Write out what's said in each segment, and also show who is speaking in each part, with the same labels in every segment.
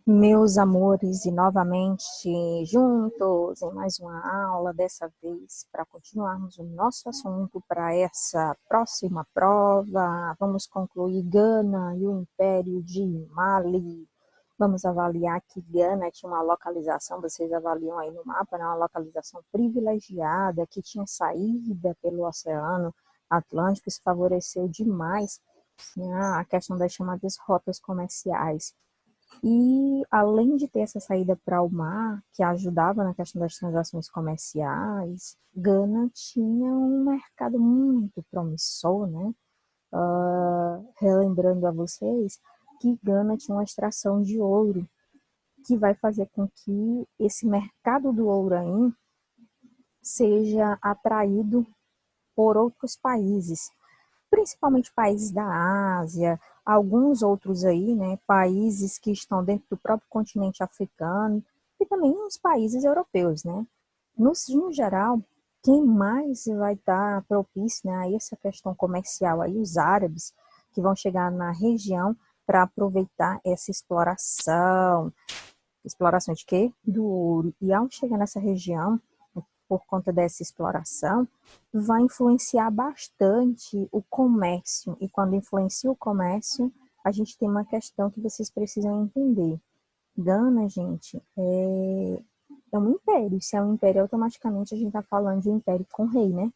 Speaker 1: Meus amores, e novamente juntos em mais uma aula, dessa vez para continuarmos o nosso assunto para essa próxima prova. Vamos concluir Gana e o Império de Mali. Vamos avaliar que Gana tinha uma localização, vocês avaliam aí no mapa, né, uma localização privilegiada, que tinha saída pelo Oceano Atlântico. Isso favoreceu demais, né, a questão das chamadas rotas comerciais. E além de ter essa saída para o mar, que ajudava na questão das transações comerciais, Gana tinha um mercado muito promissor, né? Relembrando a vocês que Gana tinha uma extração de ouro, que vai fazer com que esse mercado do ouro aí seja atraído por outros países, principalmente países da Ásia, alguns outros aí, né, países que estão dentro do próprio continente africano e também os países europeus, né. No geral, quem mais vai estar propício, né, a essa questão comercial aí, os árabes, que vão chegar na região para aproveitar essa exploração. Exploração de quê? Do ouro. E ao chegar nessa região, por conta dessa exploração, vai influenciar bastante o comércio. E quando influencia o comércio, a gente tem uma questão que vocês precisam entender. Gana, gente, é um império. Se é um império, automaticamente a gente está falando de um império com rei, né?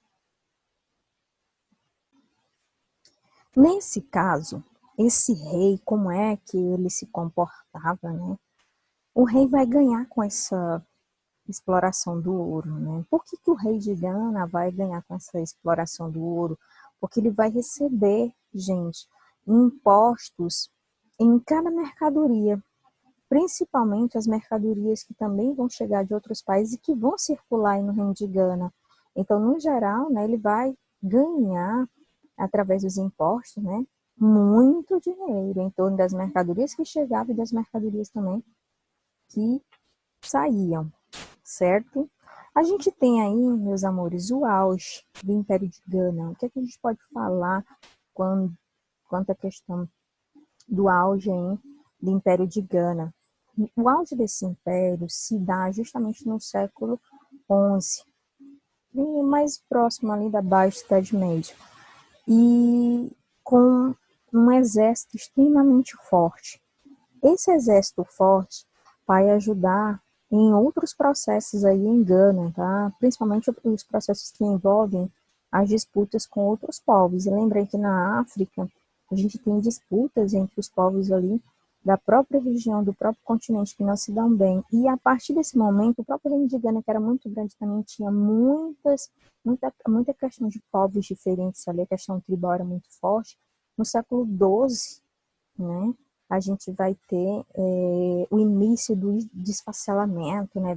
Speaker 1: Nesse caso, esse rei, como é que ele se comportava, né? O rei vai ganhar com essa exploração do ouro, né? Por que, que o rei de Gana vai ganhar com essa exploração do ouro? Porque ele vai receber, gente, impostos em cada mercadoria, principalmente as mercadorias que também vão chegar de outros países e que vão circular aí no reino de Gana. Então, no geral, né, ele vai ganhar, através dos impostos, né, muito dinheiro em torno das mercadorias que chegavam e das mercadorias também que saíam, certo? A gente tem aí, meus amores, o auge do Império de Gana. O que é que a gente pode falar quanto à questão do auge aí do Império de Gana? O auge desse império se dá justamente no século XI, mais próximo ali da Baixa Idade Média, e com um exército extremamente forte. Esse exército forte vai ajudar em outros processos aí em Gana, tá? Principalmente os processos que envolvem as disputas com outros povos. E lembrei que na África a gente tem disputas entre os povos ali da própria região, do próprio continente, que não se dão bem. E a partir desse momento, o próprio reino de Gana, que era muito grande, também tinha muita questão de povos diferentes ali, a questão tribal era muito forte. No século XII, né, a gente vai ter o início do desfacelamento, né,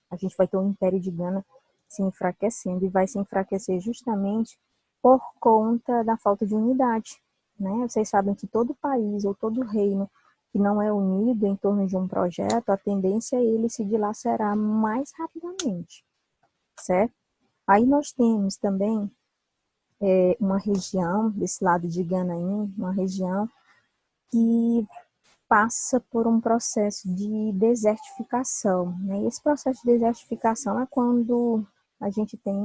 Speaker 1: a gente vai ter o Império de Gana se enfraquecendo, e vai se enfraquecer justamente por conta da falta de unidade, né? Vocês sabem que todo país ou todo reino que não é unido em torno de um projeto, a tendência é ele se dilacerar mais rapidamente, certo? Aí nós temos também uma região, desse lado de Ganaim, uma região que passa por um processo de desertificação, né? E esse processo de desertificação é quando a gente tem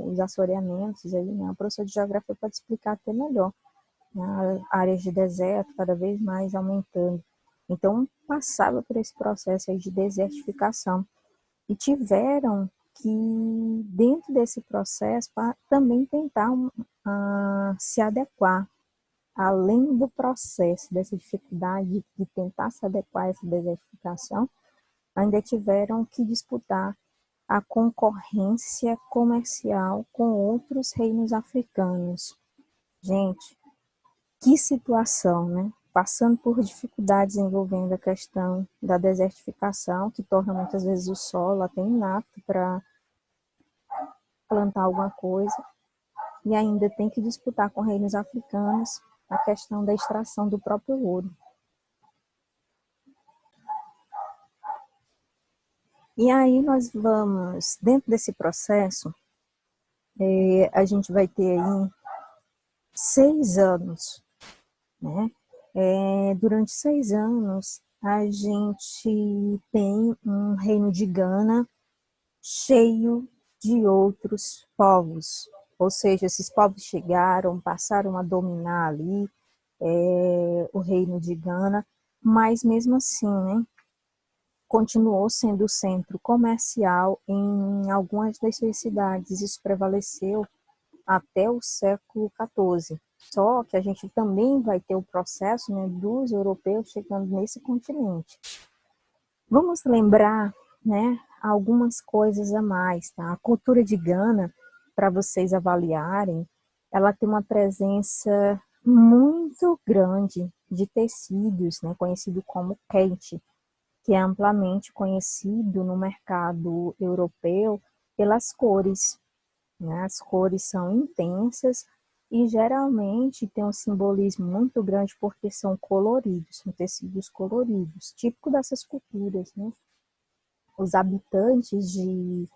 Speaker 1: os assoreamentos aí, né? O professor de geografia pode explicar até melhor, né? Áreas de deserto cada vez mais aumentando. Então, passava por esse processo aí de desertificação e tiveram que, dentro desse processo, também tentar se adequar, além do processo, dessa dificuldade de tentar se adequar a essa desertificação, ainda tiveram que disputar a concorrência comercial com outros reinos africanos. Gente, que situação, né? Passando por dificuldades envolvendo a questão da desertificação, que torna muitas vezes o solo até inapto para plantar alguma coisa, e ainda tem que disputar com reinos africanos a questão da extração do próprio ouro. E aí nós vamos, dentro desse processo, a gente vai ter aí 6 anos, né? Durante 6 anos, a gente tem um reino de Gana cheio de outros povos. Ou seja, esses povos chegaram, passaram a dominar ali o reino de Gana, mas mesmo assim, né, continuou sendo o centro comercial em algumas das suas cidades. Isso prevaleceu até o século XIV. Só que a gente também vai ter o processo, né, dos europeus chegando nesse continente. Vamos lembrar, né, algumas coisas a mais, tá? A cultura de Gana, para vocês avaliarem, ela tem uma presença muito grande de tecidos, né, conhecido como quente, que é amplamente conhecido no mercado europeu pelas cores, né? As cores são intensas e geralmente tem um simbolismo muito grande porque são coloridos, são tecidos coloridos, típico dessas culturas, né? Os habitantes de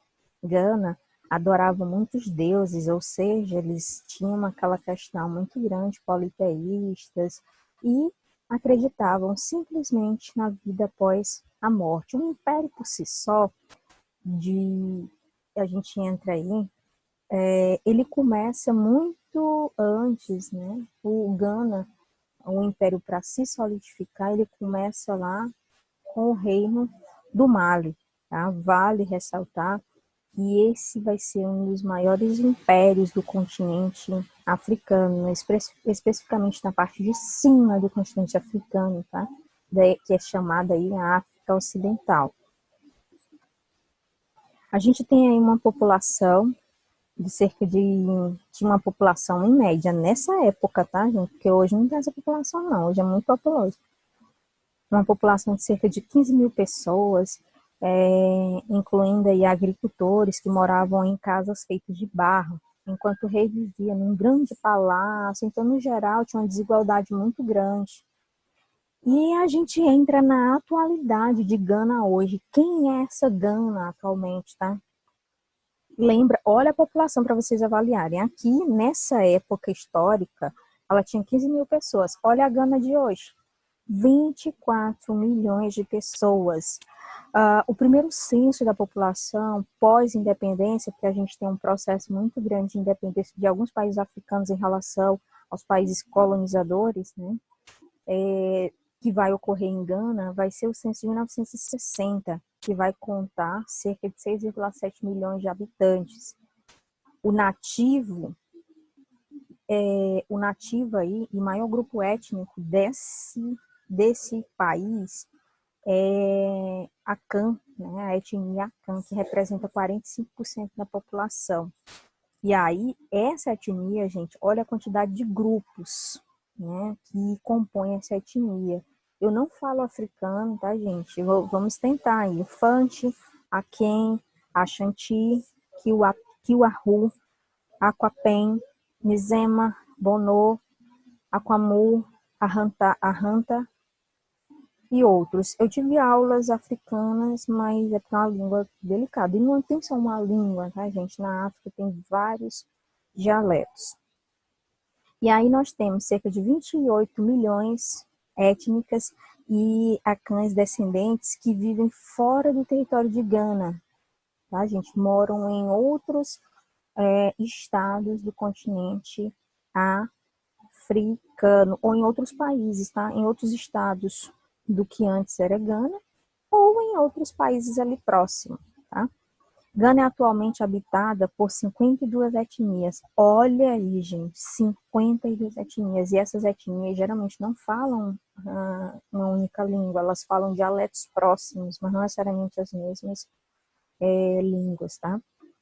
Speaker 1: Gana adoravam muitos deuses, ou seja, eles tinham aquela questão muito grande, politeístas, e acreditavam simplesmente na vida após a morte. O império por si só, de a gente entra aí, ele começa muito antes, né? O Gana, o império para se solidificar, ele começa lá com o reino do Mali, tá? Vale ressaltar que esse vai ser um dos maiores impérios do continente africano, especificamente na parte de cima do continente africano, tá? Que é chamada aí a África Ocidental. A gente tem aí uma população de cerca de uma população em média nessa época, tá, gente? Porque hoje não tem essa população, não. Hoje é muito populoso. Uma população de cerca de 15 mil pessoas, incluindo aí agricultores que moravam em casas feitas de barro, enquanto o rei vivia num grande palácio. Então, no geral, tinha uma desigualdade muito grande. E a gente entra na atualidade de Gana hoje. Quem é essa Gana atualmente, tá? Lembra, olha a população para vocês avaliarem. Aqui, nessa época histórica, ela tinha 15 mil pessoas. Olha a Gana de hoje. 24 milhões de pessoas. O primeiro censo da população pós-independência, porque a gente tem um processo muito grande de independência de alguns países africanos em relação aos países colonizadores, né? Que vai ocorrer em Gana, vai ser o censo de 1960, que vai contar cerca de 6,7 milhões de habitantes. O nativo aí, e maior grupo étnico desse país é a Kan, né, a etnia Kan, que representa 45% da população. E aí, essa etnia, gente, olha a quantidade de grupos, né, que compõem essa etnia. Eu não falo africano, tá, gente? Vamos tentar aí. O Fanti, a Ken, a Shanti, Kiwahu, Aquapen, Nizema, Bono, Aquamu, Ahanta e outros. Eu tive aulas africanas, mas é uma língua delicada. E não tem só uma língua, tá, gente? Na África tem vários dialetos. E aí nós temos cerca de 28 milhões étnicas e acãs descendentes que vivem fora do território de Gana, tá, gente? Moram em outros estados do continente africano, ou em outros países, tá? Em outros estados do que antes era Gana, ou em outros países ali próximos, tá? Gana é atualmente habitada por 52 etnias. Olha aí, gente, 52 etnias. E essas etnias geralmente não falam uma única língua, elas falam dialetos próximos, mas não necessariamente as mesmas línguas, tá?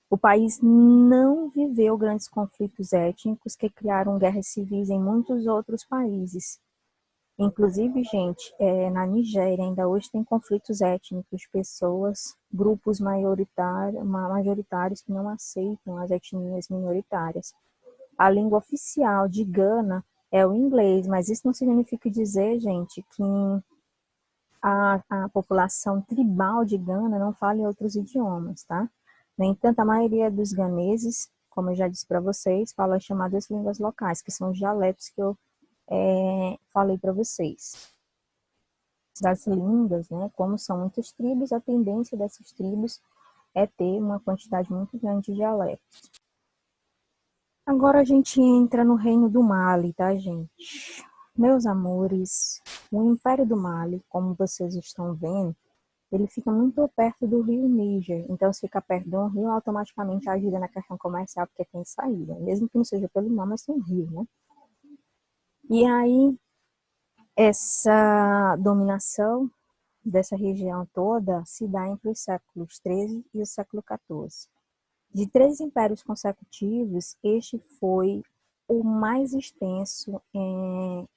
Speaker 1: O país não viveu grandes conflitos étnicos que criaram guerras civis em muitos outros países. Inclusive, gente, na Nigéria ainda hoje tem conflitos étnicos, pessoas, grupos majoritários que não aceitam as etnias minoritárias. A língua oficial de Gana é o inglês, mas isso não significa dizer, gente, que a população tribal de Gana não fala em outros idiomas, tá? No entanto, a maioria dos ganeses, como eu já disse para vocês, fala as chamadas línguas locais, que são os dialetos que eu falei para vocês. das línguas, né? Como são muitas tribos, a tendência dessas tribos é ter uma quantidade muito grande de dialetos. Agora a gente entra no reino do Mali, tá, gente? Meus amores, o Império do Mali, como vocês estão vendo, ele fica muito perto do rio Níger. Então, se fica perto de um rio, automaticamente ajuda na questão comercial, porque tem saída. Mesmo que não seja pelo mar, mas tem um rio, né? E aí, essa dominação dessa região toda se dá entre os séculos XIII e o século XIV. De 3 impérios consecutivos, este foi o mais extenso em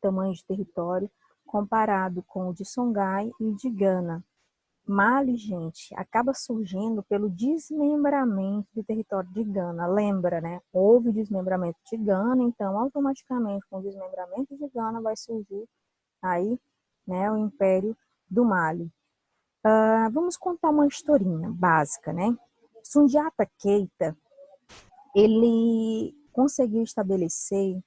Speaker 1: tamanho de território, comparado com o de Songhai e o de Gana. Mali, gente, acaba surgindo pelo desmembramento do território de Gana. Lembra, né? Houve desmembramento de Gana, então automaticamente com o desmembramento de Gana vai surgir aí, né, o Império do Mali. Vamos contar uma historinha básica, né? Sundiata Keita, ele conseguiu estabelecer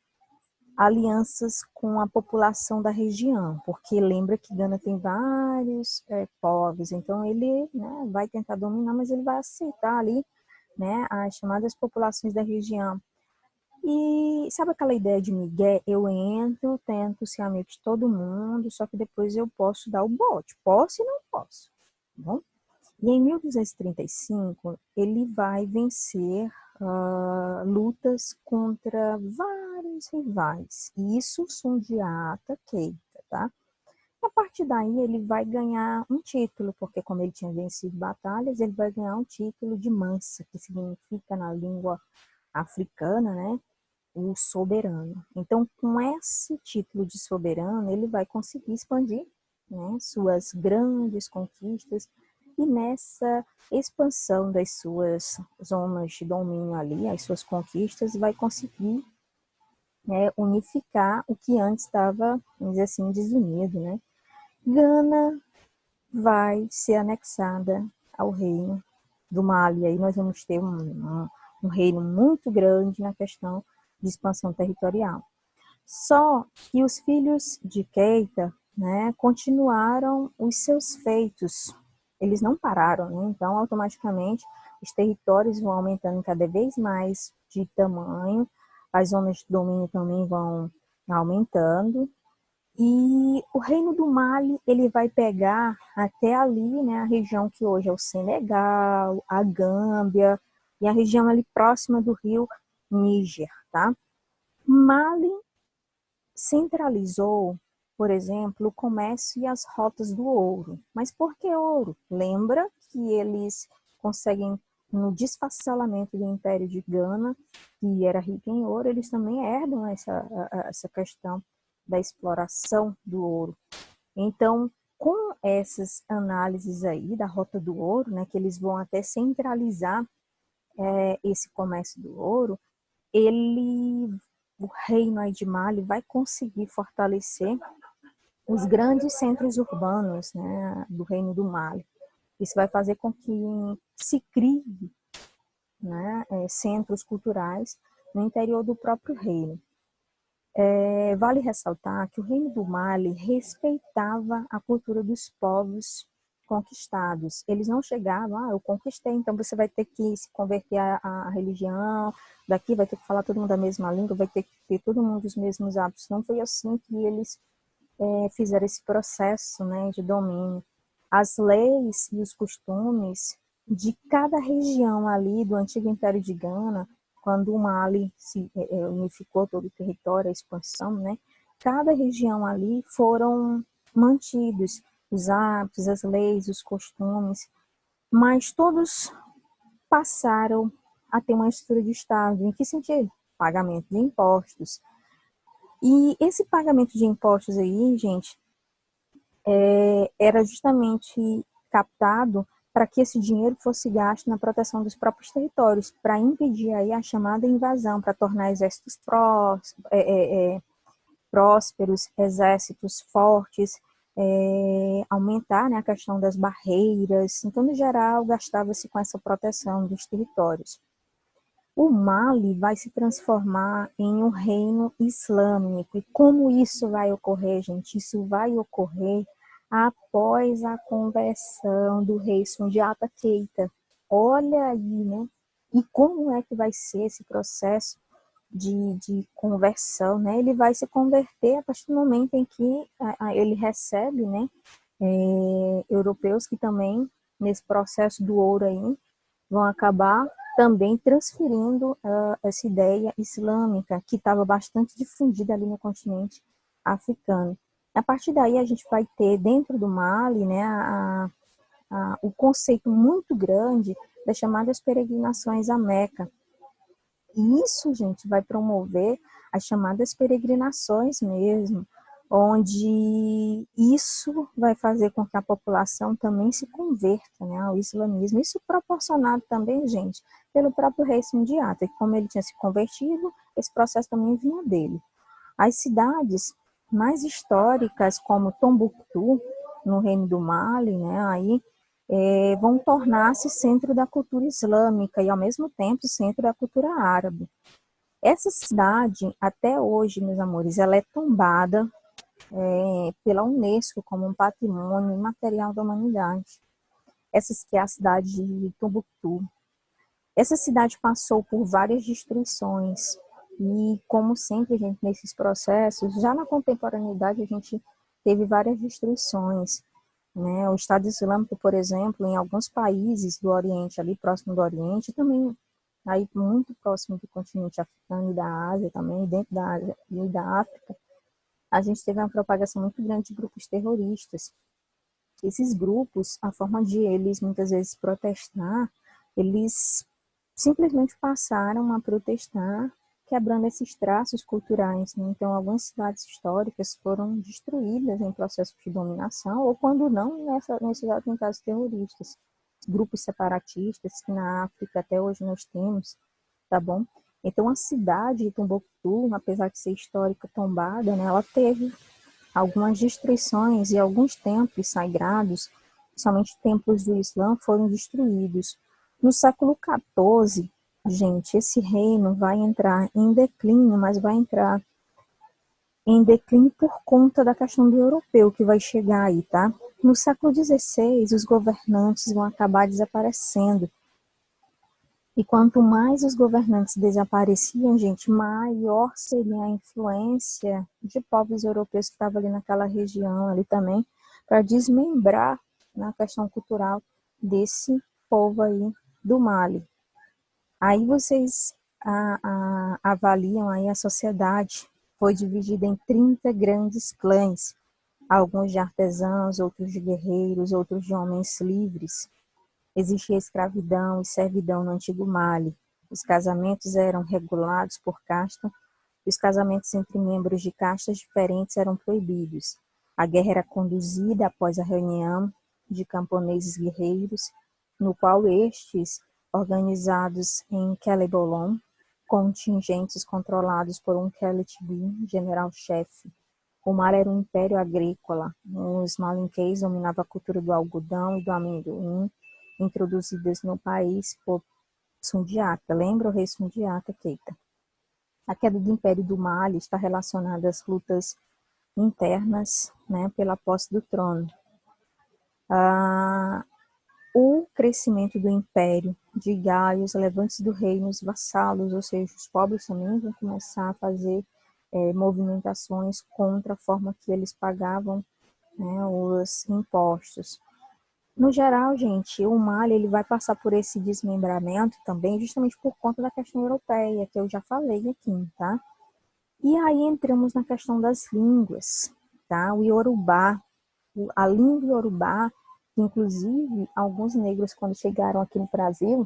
Speaker 1: alianças com a população da região, porque lembra que Gana tem vários povos, então ele, né, vai tentar dominar, mas ele vai aceitar ali, né, as chamadas populações da região. E sabe aquela ideia de Miguel? Eu entro, tento ser amigo de todo mundo, só que depois eu posso dar o bote. Posso e não posso. Tá bom? E em 1235, ele vai vencer lutas contra vários rivais. E isso Sundiata Keita, tá? A partir daí, ele vai ganhar um título, porque como ele tinha vencido batalhas, ele vai ganhar um título de Mansa, que significa na língua africana, né, o soberano. Então, com esse título de soberano, ele vai conseguir expandir, né, suas grandes conquistas, e nessa expansão das suas zonas de domínio ali, as suas conquistas, vai conseguir, né, unificar o que antes estava, vamos dizer assim, desunido, né? Gana vai ser anexada ao reino do Mali. Aí nós vamos ter um reino muito grande na questão de expansão territorial. Só que os filhos de Keita, né, continuaram os seus feitos. Eles não pararam, né? Então, automaticamente, os territórios vão aumentando cada vez mais de tamanho, as zonas de domínio também vão aumentando, e o Reino do Mali, ele vai pegar até ali, né, a região que hoje é o Senegal, a Gâmbia, e a região ali próxima do rio Níger, tá? Mali centralizou, por exemplo, o comércio e as rotas do ouro. Mas por que ouro? Lembra que eles conseguem, no desfacelamento do Império de Gana, que era rico em ouro, eles também herdam essa questão da exploração do ouro. Então, com essas análises aí da rota do ouro, né, que eles vão até centralizar esse comércio do ouro, o reino aí de Mali vai conseguir fortalecer os grandes centros urbanos, né, do reino do Mali. Isso vai fazer com que se crie, né, centros culturais no interior do próprio reino. Vale ressaltar que o reino do Mali respeitava a cultura dos povos conquistados. Eles não chegavam, eu conquistei, então você vai ter que se converter à religião, daqui vai ter que falar todo mundo a mesma língua, vai ter que ter todo mundo os mesmos hábitos. Não foi assim que eles fizeram esse processo, né, de domínio. As leis e os costumes de cada região ali do antigo Império de Gana, quando o Mali se unificou todo o território, a expansão, né, cada região ali foram mantidos os hábitos, as leis, os costumes, mas todos passaram a ter uma estrutura de Estado. Em que sentido? Pagamento de impostos. E esse pagamento de impostos aí, gente, era justamente captado para que esse dinheiro fosse gasto na proteção dos próprios territórios, para impedir aí a chamada invasão, para tornar exércitos prósperos, exércitos fortes, aumentar, né, a questão das barreiras. Então, no geral, gastava-se com essa proteção dos territórios. o Mali vai se transformar em um reino islâmico. E como isso vai ocorrer, gente? Isso vai ocorrer após a conversão do rei Sundiata Keita. Olha aí, né? E como é que vai ser esse processo de conversão, né? Ele vai se converter a partir do momento em que ele recebe, né, europeus que também, nesse processo do ouro aí, vão acabar também transferindo essa ideia islâmica que estava bastante difundida ali no continente africano. A partir daí a gente vai ter dentro do Mali, né, o conceito muito grande das chamadas peregrinações à Meca. E isso, gente, vai promover as chamadas peregrinações mesmo, onde isso vai fazer com que a população também se converta, né, ao islamismo. Isso proporcionado também, gente, pelo próprio rei Sundiata, que como ele tinha se convertido, esse processo também vinha dele. As cidades mais históricas, como Tombuctu, no Reino do Mali, né, aí vão tornar-se centro da cultura islâmica e, ao mesmo tempo, centro da cultura árabe. Essa cidade, até hoje, meus amores, ela é tombada pela Unesco como um patrimônio imaterial da humanidade. Essa que é a cidade de Tombuctu. Essa cidade passou por várias destruições e, como sempre, gente, nesses processos, já na contemporaneidade a gente teve várias destruições, né? O Estado Islâmico, por exemplo, em alguns países do Oriente, ali próximo do Oriente, também aí muito próximo do continente africano e da Ásia também, dentro da Ásia e da África, a gente teve uma propagação muito grande de grupos terroristas. Esses grupos, a forma de eles muitas vezes protestar, eles simplesmente passaram a protestar quebrando esses traços culturais, né? Então, algumas cidades históricas foram destruídas em processos de dominação, ou quando não, nesses atentados terroristas. Grupos separatistas, que na África até hoje nós temos, tá bom? Então, a cidade de Tombuctu, apesar de ser histórica tombada, né, ela teve algumas destruições e alguns templos sagrados, somente templos do Islã, foram destruídos. No século XIV, gente, esse reino vai entrar em declínio, mas vai entrar em declínio por conta da questão do europeu que vai chegar aí, tá? No século XVI, os governantes vão acabar desaparecendo. E quanto mais os governantes desapareciam, gente, maior seria a influência de povos europeus que estavam ali naquela região ali também, para desmembrar na questão cultural desse povo aí do Mali. Aí vocês avaliam aí a sociedade, foi dividida em 30 grandes clãs, alguns de artesãos, outros de guerreiros, outros de homens livres. Existia escravidão e servidão no antigo Mali. Os casamentos eram regulados por casta, e os casamentos entre membros de castas diferentes eram proibidos. A guerra era conduzida após a reunião de camponeses guerreiros, no qual estes, organizados em Kelebolon, contingentes controlados por um Keletibi, general-chefe. O Mali era um império agrícola. Os malinquês dominavam a cultura do algodão e do amendoim, introduzidas no país por Sundiata. Lembra o rei Sundiata Keita? A queda do Império do Mali está relacionada às lutas internas, né, pela posse do trono. O crescimento do Império de Gaia, os levantes do reino, os vassalos, ou seja, os pobres também vão começar a fazer movimentações contra a forma que eles pagavam, né, os impostos. No geral, gente, o Mali ele vai passar por esse desmembramento também justamente por conta da questão europeia, que eu já falei aqui, tá? E aí entramos na questão das línguas, tá? O Iorubá, a língua Iorubá, que inclusive alguns negros quando chegaram aqui no Brasil,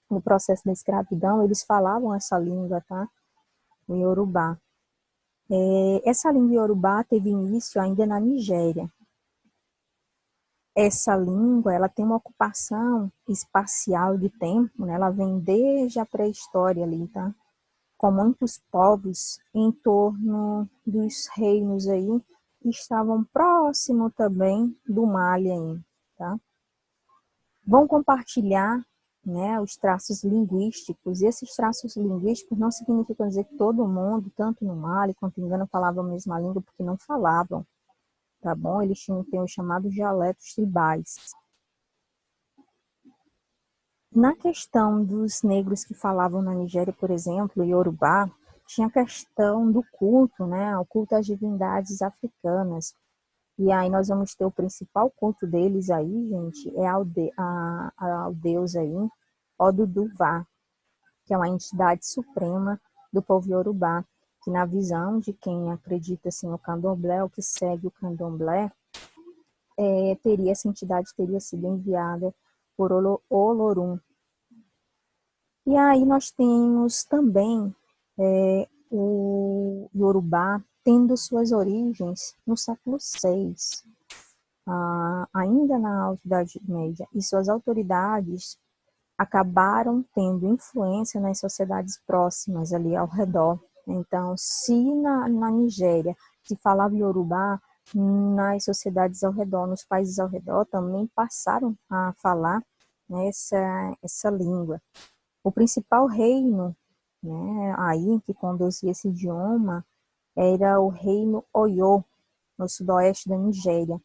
Speaker 1: no processo da escravidão, eles falavam essa língua, tá? O Iorubá. Essa língua Iorubá teve início ainda na Nigéria. Essa língua, ela tem uma ocupação espacial de tempo, né? Ela vem desde a pré-história ali, tá? Com muitos povos em torno dos reinos aí, que estavam próximo também do Mali aí, tá? Vão compartilhar né, os traços linguísticos. E esses traços linguísticos não significam dizer que todo mundo, tanto no Mali quanto em Gana, falava a mesma língua, porque não falavam, tá bom? Eles tinham os chamados dialetos tribais. Na questão dos negros que falavam na Nigéria, por exemplo, Yorubá, tinha a questão do culto, né, o culto às divindades africanas. E aí nós vamos ter o principal culto deles aí, gente, é ao deus aí, Oduduvá, que é uma entidade suprema do povo Yorubá, que na visão de quem acredita assim, no candomblé, ou que segue o candomblé, essa entidade teria sido enviada por Olorum. E aí nós temos também o Yorubá tendo suas origens no século VI, ainda na Idade Média, e suas autoridades acabaram tendo influência nas sociedades próximas ali ao redor. Então, se na Nigéria se falava Yorubá, nas sociedades ao redor, nos países ao redor, também passaram a falar, né, essa língua. O principal reino, né, aí que conduzia esse idioma era o reino Oyo, no sudoeste da Nigéria.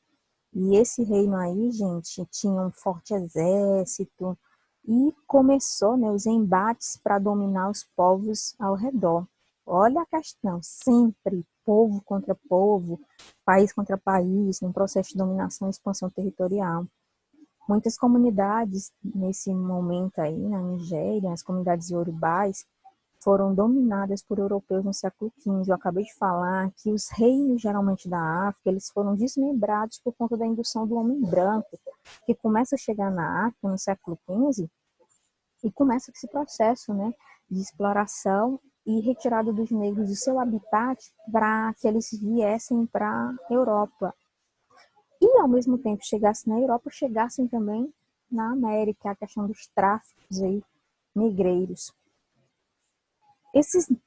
Speaker 1: E esse reino aí, gente, tinha um forte exército e começou, né, os embates para dominar os povos ao redor. Olha a questão, sempre povo contra povo, país contra país, num processo de dominação e expansão territorial. Muitas comunidades nesse momento aí na Nigéria, as comunidades iorubais, foram dominadas por europeus no século XV. Eu acabei de falar que os reinos, geralmente da África, eles foram desmembrados por conta da indução do homem branco, que começa a chegar na África no século XV e começa esse processo, né, de exploração e retirada dos negros do seu habitat para que eles viessem para a Europa. E, ao mesmo tempo, chegassem na Europa, chegassem também na América, a questão dos tráficos aí, negreiros.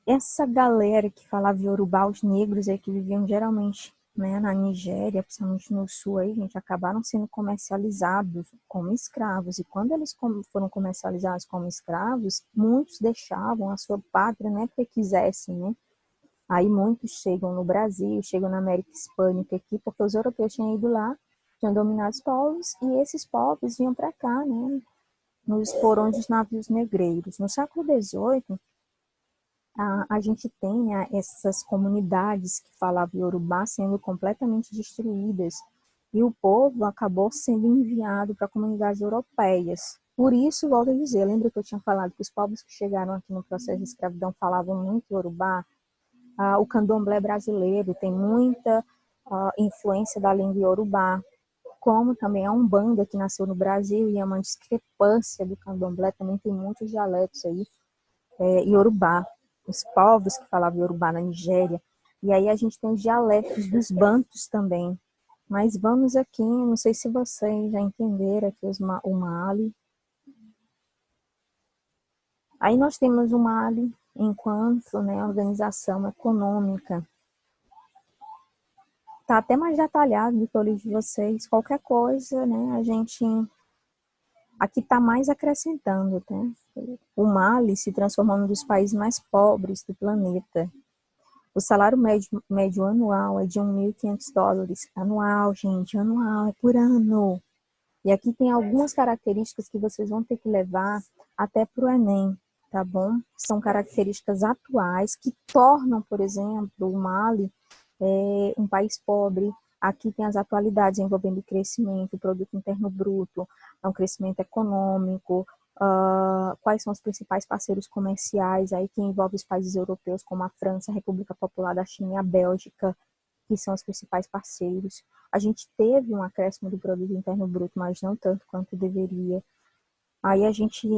Speaker 1: Essa galera que falava Yorubá, os negros aí que viviam geralmente, né, na Nigéria, principalmente no sul aí, gente, acabaram sendo comercializados como escravos. E quando eles foram comercializados como escravos, muitos deixavam a sua pátria, né, porque quisessem, né. Aí muitos chegam no Brasil, chegam na América Hispânica aqui, porque os europeus tinham ido lá, tinham dominado os povos, e esses povos vinham para cá, né, nos porões dos navios negreiros. No século XVIII, a gente tem, né, essas comunidades que falavam Yorubá sendo completamente destruídas e o povo acabou sendo enviado para comunidades europeias. Por isso, volto a dizer, lembra que eu tinha falado que os povos que chegaram aqui no processo de escravidão falavam muito Yorubá? O candomblé brasileiro tem muita influência da língua Yorubá, como também a Umbanda, que nasceu no Brasil e é uma discrepância do candomblé, também tem muitos dialetos aí, Yorubá, os povos que falavam Yorubá na Nigéria. E aí a gente tem os dialetos dos bantus também. Mas vamos aqui, não sei se vocês já entenderam aqui o Mali. Aí nós temos o Mali enquanto, né, organização econômica. Tá até mais detalhado do que eu li de vocês. Qualquer coisa, né, a gente aqui está mais acrescentando, né? O Mali se transformando um dos países mais pobres do planeta. O salário médio anual é de $1.500 anual, gente, anual, é por ano. E aqui tem algumas características que vocês vão ter que levar até para o Enem, tá bom? São características atuais que tornam, por exemplo, o Mali um país pobre. Aqui tem as atualidades envolvendo o crescimento, o produto interno bruto, o crescimento econômico, quais são os principais parceiros comerciais, aí que envolve os países europeus como a França, a República Popular da China e a Bélgica, que são os principais parceiros. A gente teve um acréscimo do produto interno bruto, mas não tanto quanto deveria. Aí a gente,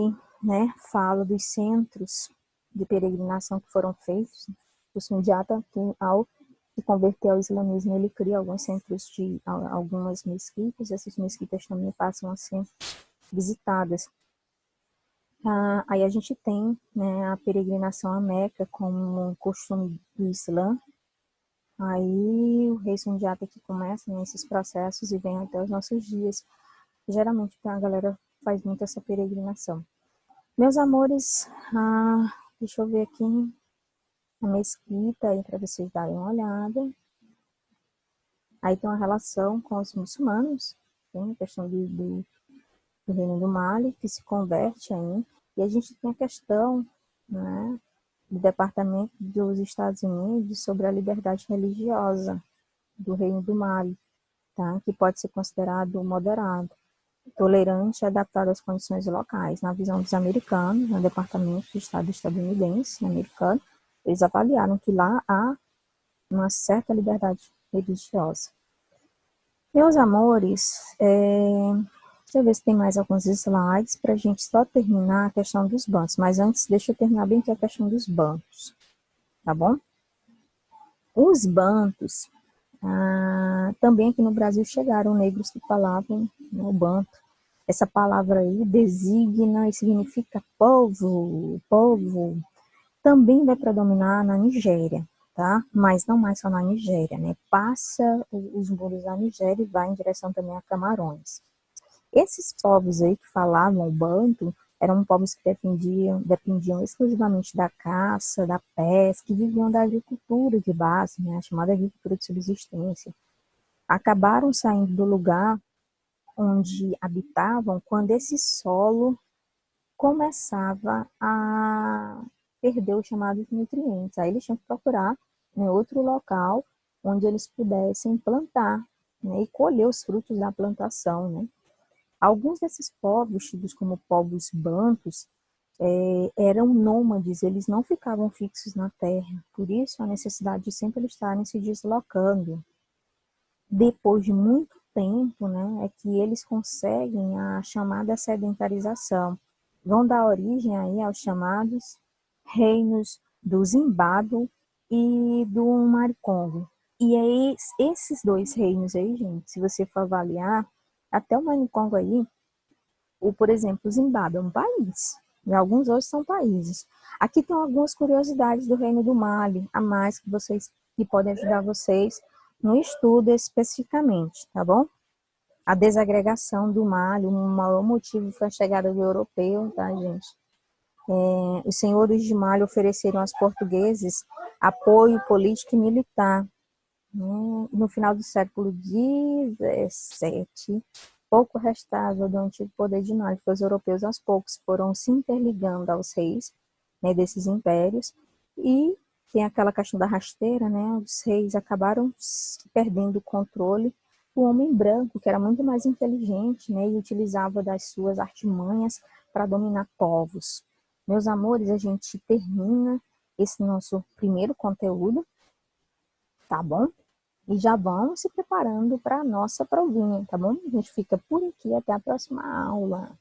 Speaker 1: né, fala dos centros de peregrinação que foram feitos. O Sundiata, ao se converter ao islamismo, ele cria alguns centros de algumas mesquitas. Essas mesquitas também passam a ser visitadas. Aí a gente tem, né, a peregrinação à Meca como um costume do Islã. Aí o rei Sundiata que começa nesses processos e vem até os nossos dias. Geralmente a galera faz muito essa peregrinação. Meus amores, deixa eu ver aqui a mesquita aí para vocês darem uma olhada. Aí tem uma relação com os muçulmanos, tem a questão do Reino do Mali, que se converte aí. E a gente tem a questão, né, do Departamento dos Estados Unidos sobre a liberdade religiosa do Reino do Mali, tá? Que pode ser considerado moderado, tolerante e adaptado às condições locais. Na visão dos americanos, no Departamento de Estado estadunidense, americano, eles avaliaram que lá há uma certa liberdade religiosa. Meus amores, deixa eu ver se tem mais alguns slides para a gente só terminar a questão dos bancos. Mas antes, deixa eu terminar bem aqui a questão dos bancos, tá bom? Os bancos, também aqui no Brasil chegaram negros que falavam, né, o banto. Essa palavra aí designa e significa povo, povo. Também vai predominar na Nigéria, tá? Mas não mais só na Nigéria, né? Passa os muros da Nigéria e vai em direção também a Camarões. Esses povos aí que falavam o banto eram povos que dependiam exclusivamente da caça, da pesca, e viviam da agricultura de base, né? A chamada agricultura de subsistência. Acabaram saindo do lugar onde habitavam quando esse solo começava a perder os chamados nutrientes. Aí eles tinham que procurar, né, outro local onde eles pudessem plantar, né, e colher os frutos da plantação, né. Alguns desses povos, tidos como povos bantos, eram nômades, eles não ficavam fixos na terra. Por isso, a necessidade de sempre eles estarem se deslocando. Depois de muito tempo, né, é que eles conseguem a chamada sedentarização. Vão dar origem aí aos chamados reinos do Zimbábue e do Maricongo. E aí, esses dois reinos aí, gente, se você for avaliar, até o Maricongo aí, por exemplo, o Zimbábue é um país, e alguns outros são países. Aqui tem algumas curiosidades do Reino do Mali, a mais que podem ajudar vocês no estudo especificamente, tá bom? A desagregação do Mali, o maior motivo foi a chegada do europeu, tá, gente? Os senhores de Mali ofereceram aos portugueses apoio político e militar. No final do século XVII, pouco restava do antigo poder de Mali, porque os europeus aos poucos foram se interligando aos reis, né, desses impérios, e tem aquela questão da rasteira, né, os reis acabaram perdendo o controle. O homem branco, que era muito mais inteligente, né, e utilizava das suas artimanhas para dominar povos. Meus amores, a gente termina esse nosso primeiro conteúdo, tá bom? E já vamos se preparando para a nossa provinha, tá bom? A gente fica por aqui até a próxima aula.